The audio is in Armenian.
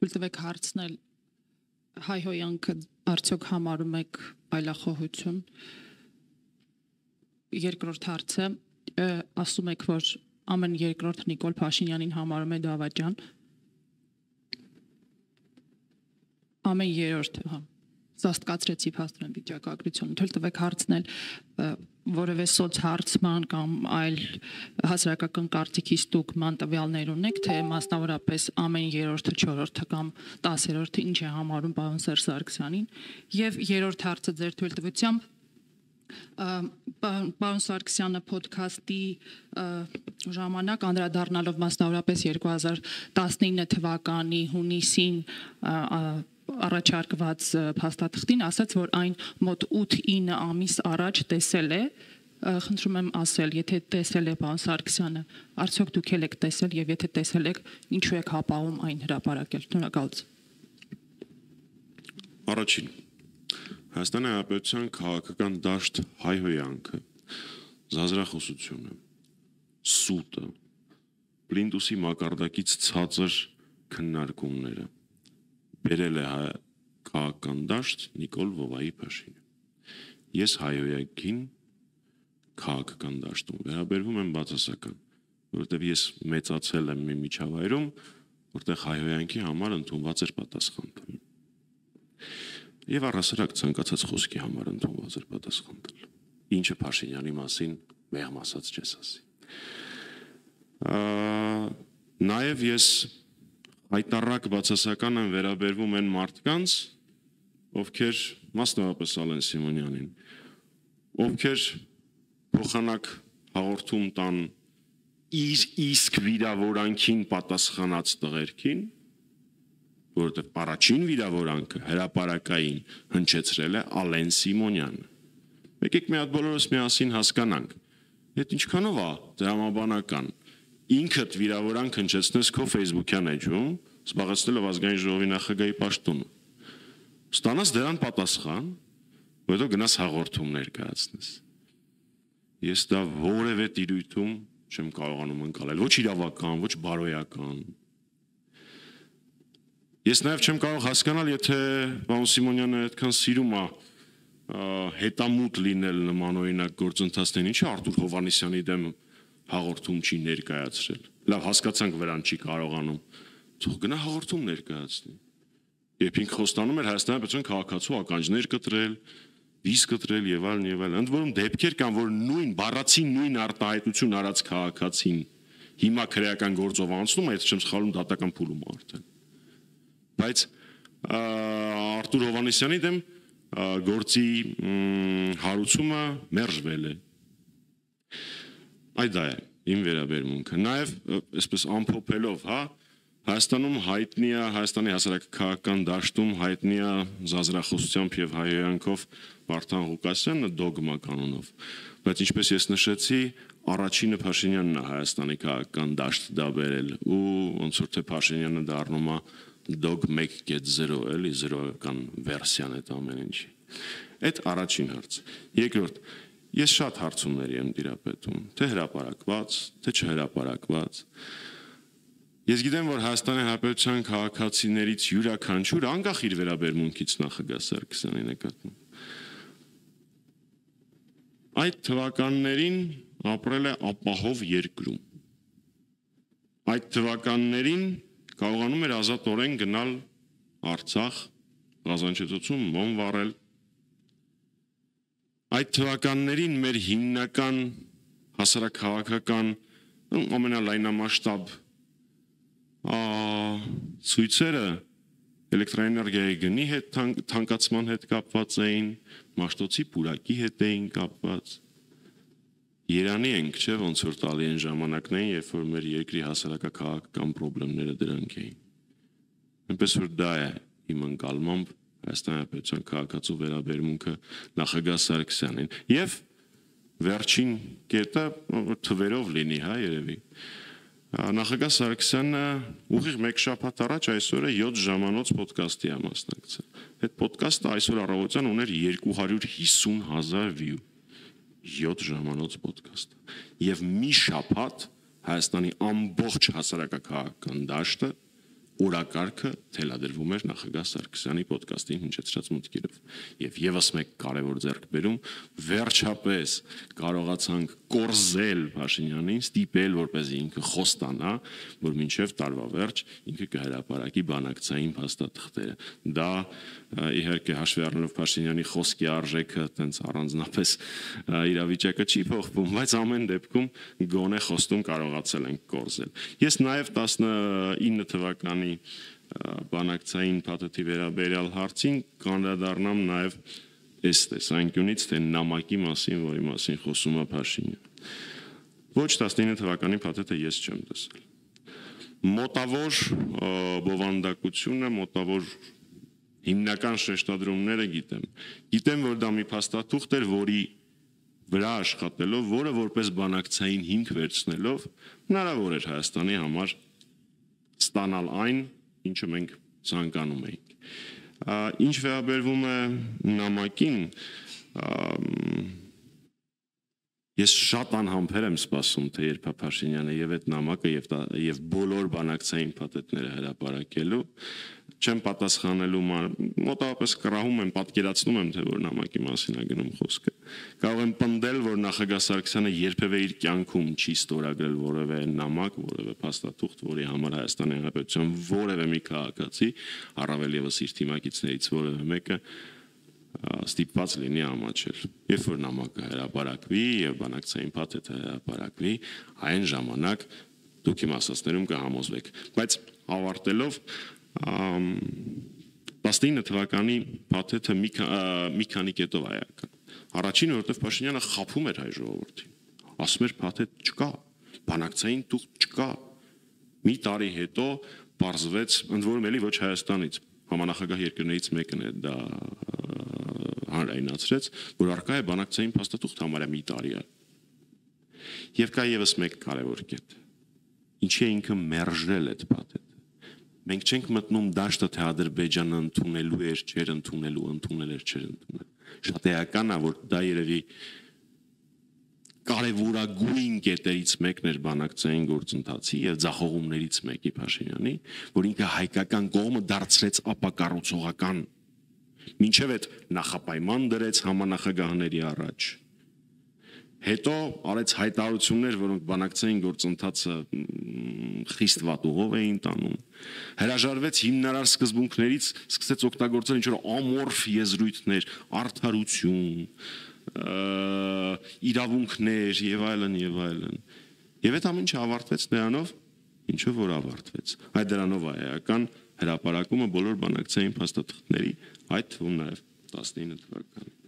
Թույլ տվեք հարցնել հայհոյանքը արդյոք համարում եք այլախոհություն։ Երկրորդ հարցը ասում եք, որ ամեն երկրորդ Նիկոլ Փաշինյանին համարում է դավաճան։ Ամեն երրորդը, հա։ Զաստկացրեցի փաստորեն վիճակագրությունը։ Թույլ տվեք հարցնել որևէ սոցհարցման կամ այլ հասարակական կարծիքի ստուգման տվյալներ ունեք, թե մասնավորապես ամեն երրորդը, չորրորդը կամ 10-րդը ինչ է համարում պարոն Սերժ Սարգսյանին։ Եվ երրորդ հարցը ձեր թույլտվությամբ պարոն Սարգսյանը ոդքասթի ժամանակ անդրադառնալով մասնավորապես 2019 թվականի հունիսին առաջարկված փաստաթղթին ասաց, որ այն մոտ 8-9 ամիս առաջ տեսել է, խնդրում եմ ասել, եթե տեսել է պարոն Սարգսյանը, արդյոք դուք եք տեսել եւ եթե տեսել եք, ինչու եք հապաղում այն հրապարակել։ Շնորհակալություն։ Առաջին Հայաստանի Հանրապետության քաղաքական դաշտ հայհոյանքը, զազրախոսությունը, սուտը, պլինտուսի մակարդակից ցածր քննարկումները բերել է քաղաքական դաշտ Նիկոլ Վովայի Փաշինյան։ Ես հայհոյանքին քաղաքական դաշտում վերաբերվում եմ բացասական, որովհետև ես մեծացել եմ մի միջավայրում, որտեղ հայհոյանքի համար ընդունված էր պատասխան տալ։ Եվ առհասարակ ցանկացած խոսքի համար ընդունված էր պատասխան տալ։ Ինչը Փաշինյանի մասին մեղմ ասած չես ասի։ Նաև ես հայտարարակ բացասական են վերաբերվում են մարդկանց, ովքեր մասնավորապես Ալեն Սիմոնյանին, ովքեր փոխանակ հաղորդում տան իր իսկ վիրավորանքին պատասխանած տղերքին, որովհետև առաջին վիրավորանքը հրապարակային հնչեցրել է Ալեն Սիմոնյանը։ Եկեք մի հատ բոլորս միասին հասկանանք, այդ ինչքանով է դրամաբանական, ինքդ վիրավորանք հնչեցնես քո Facebook-յան էջում, զբաղեցնելով ազգային ժողովի նախագահի պաշտոնը։ Ստանաս դրան պատասխան, որտեղ գնաս հաղորդում ներկայացնես։ Ես դա որևէ տիրույթում չեմ կարողանում ընկալել, ոչ իրավական, ոչ բարոյական։ Ես նաև չեմ կարող հասկանալ, եթե պարոն Սիմոնյանը այդքան սիրում է հետամուտ լինել նմանօրինակ գործընթացներին, ինչի Արտուր Հովհաննիսյանի դեմ հաղորդում չի ներկայացրել։ Լավ, հասկացանք վրան չի կարողանում։ Թող գնա հաղորդում ներկայացնի։ Երբ ինքը խոստանում էր Հայաստանի Հանրապետության քաղաքացու ականջներ կտրել, վիզ կտրել եւ այլն եւ այլն։ Ընդ որում դեպքեր կան, որ նույն բառացին նույն արտահայտություն արած քաղաքացին հիմա քրեական գործով անցնում է, եթե չեմ սխալվում, դատական փուլում արդեն։ Բայց Արտուր Հովհաննիսյանի դեմ գործի հարուցումը մերժվել է։ Այդ դա է իմ վերաբերմունքը։ Նաև այսպես ամփոփելով, հա, Հայաստանում հայտնի է, Հայաստանի հասարակական դաշտում հայտնի է զազրախոսությամբ եւ հայհոյանքով Վարդան Ղուկասյանը դոգմա կանոնով։ Բայց ինչպես ես նշեցի, առաջինը Փաշինյանն է Հայաստանի քաղաքական դաշտ դա բերել ու ոնց որ թե Փաշինյանը դառնում է դոգ 1.0 էլի 0-ական վերսիան այդ ամեն ինչի։ Այդ առաջին հարցը։ Երկրորդ, ես շատ հարցումների եմ տիրապետում, թե հրապարակված, թե չհրապարակված։ Ես գիտեմ, որ Հայաստանի Հանրապետության քաղաքացիներից յուրաքանչյուրը անկախ իր վերաբերմունքից նախագահ Սարգսյանի նկատմամբ այդ թվականներին ապրել է ապահով երկրում։ Այդ թվականներին կարողանում էր ազատորեն գնալ Արցախ, Ղազանչեցոցում մոմ վառել։ Այդ թվականներին մեր հիմնական հասարակահաղաքական ամենալայնամասշտաբ ցույցերը էլեկտրաէներգիայի գնի հետ թանկացման հետ կապված էին, Մաշտոցի պուրակի հետ էին կապված։ Երանի ենք, չէ՞, ոնց որ տալի են ժամանակներին, երբ որ մեր երկրի հասարակական խնդիրները դրանք էին։ Այնպես որ դա է իմ ընկալմամբ Հայաստանի Հանրապետության քաղաքացու վերաբերմունքը նախագահ Սարգսյանին։ Եվ վերջին կետը թվերով լինի, հա, երևի։ Նախագահ Սարգսյանը ուղիղ մեկ շաբաթ առաջ այսօրը 7 ժամանոց ոդքասթի է մասնակցել։ Այդ ոդքասթը այսօր առավոտյան ուներ 250,000 view։ 7 ժամանոց ոդքասթ։ Եվ մի շաբաթ Հայաստանի ամբողջ հասարակական դաշտը օրակարգը թելադրվում էր նախագահ Սարգսյանի ոդկասթին հնչեցրած մուտքերով։ Եվ եւս մեկ կարևոր ձեռքբերում, վերջապես կարողացանք կորզել Փաշինյանին, ստիպել, որպեսզի ինքը խոստանա, որ մինչև տարվա վերջ ինքը կհրապարակի բանակցային փաստաթղթերը։ Դա իհարկե հաշվի առնելով Փաշինյանի խոսքի արժեքը, տենց առանձնապես իրավիճակը չի փոխվում, բայց ամեն դեպքում գոնե խոստում կարողացել ենք կորզել։ Ես նաև 19 թվականի բանակցային փաթեթի վերաբերյալ հարցին կանդրադառնամ նաև այս տեսանկյունից, թե նամակի մասին, որի մասին խոսում է Փաշինյանը։ Ոչ 19 թվականի փաթեթը ես չեմ տեսել։ Մոտավոր բովանդակությունը, մոտավոր հիմնական շեշտադրումները գիտեմ։ Գիտեմ, որ դա մի փաստաթուղթ էր, որի վրա աշխատելով, որը որպես բանակցային հիմք վերցնելով, հնարավոր էր Հայաստանի համար ստանալ այն, ինչը մենք ցանկանում էինք։ Ինչ վերաբերվում է նամակին, ես շատ անհամբեր եմ սպասում, թե երբ Փաշինյանը եւ այդ նամակը եւ բոլոր բանակցային փաթեթները հրապարակելու, չեմ պատասխանելու, մոտավորապես կռահում եմ, պատկերացնում եմ, թե որ նամակի մասին է գնում խոսքը։ Կարող եմ պնդել, որ նախագահ Սարգսյանը երբևէ իր կյանքում չի ստորագրել որևէ նամակ, որևէ փաստաթուղթ, որի համար Հայաստանի Հանրապետության որևէ մի քաղաքացի, առավել եւս իր թիմակիցներից որևէ մեկը ստիպված լինի ամաչել։ Երբ որ նամակը հրապարակվի եւ բանակցային փաթեթը հրապարակվի, այն ժամանակ դուք իմ ասածներում կհամոզվեք։ Բայց ավարտելով 19 թվականի փաթեթը մի քանի կետով է այական։ Առաջինը, որովհետեւ Փաշինյանը խաբում էր հայ ժողովրդին։ Ասում էր փաթեթ չկա, բանակցային թուղթ չկա։ Մի տարի հետո պարզվեց, ընդ որում էլի ոչ Հայաստանից, համանախագահ երկրներից մեկն է դա հանրայնացրեց, որ արկա է բանակցային փաստաթուղթ համարյա մի տարի է։ Եվ կա եւս մեկ կարևոր կետ։ Ինչի է ինքը մերժել այդ փաթեթը։ Մենք չենք մտնում դաշտը, թե Ադրբեջանը ընդունելու էր, չէր ընդունելու, ընդունել էր, չէր ընդունել։ Շատ էական է, որ դա երևի կարևորագույն կետերից մեկն էր բանակցային գործընթացի եւ ձախողումներից մեկի Փաշինյանի, որ ինքը հայկական կողմը դարձրեց ապակառուցողական, մինչև այդ նախապայման դրեց համանախագահների առաջ։ Հետո արեց հայտարարություններ, որոնք բանակցային գործընթացը խիստ վատուղով էին տանում։ Հրաժարվեց հիմնարար սկզբունքներից, սկսեց օգտագործել ինչ-որ ամորֆ եզրույթներ, արդարություն, իրավունքներ եւ այլն եւ այլն։ Եվ այդ ամենը ավարտվեց նրանով, ինչով որ ավարտվեց։ Այդ դրանով է էական հրապարակումը բոլոր բանակցային փաստաթղթերի, այդ թվում նաեւ 19 թվականի։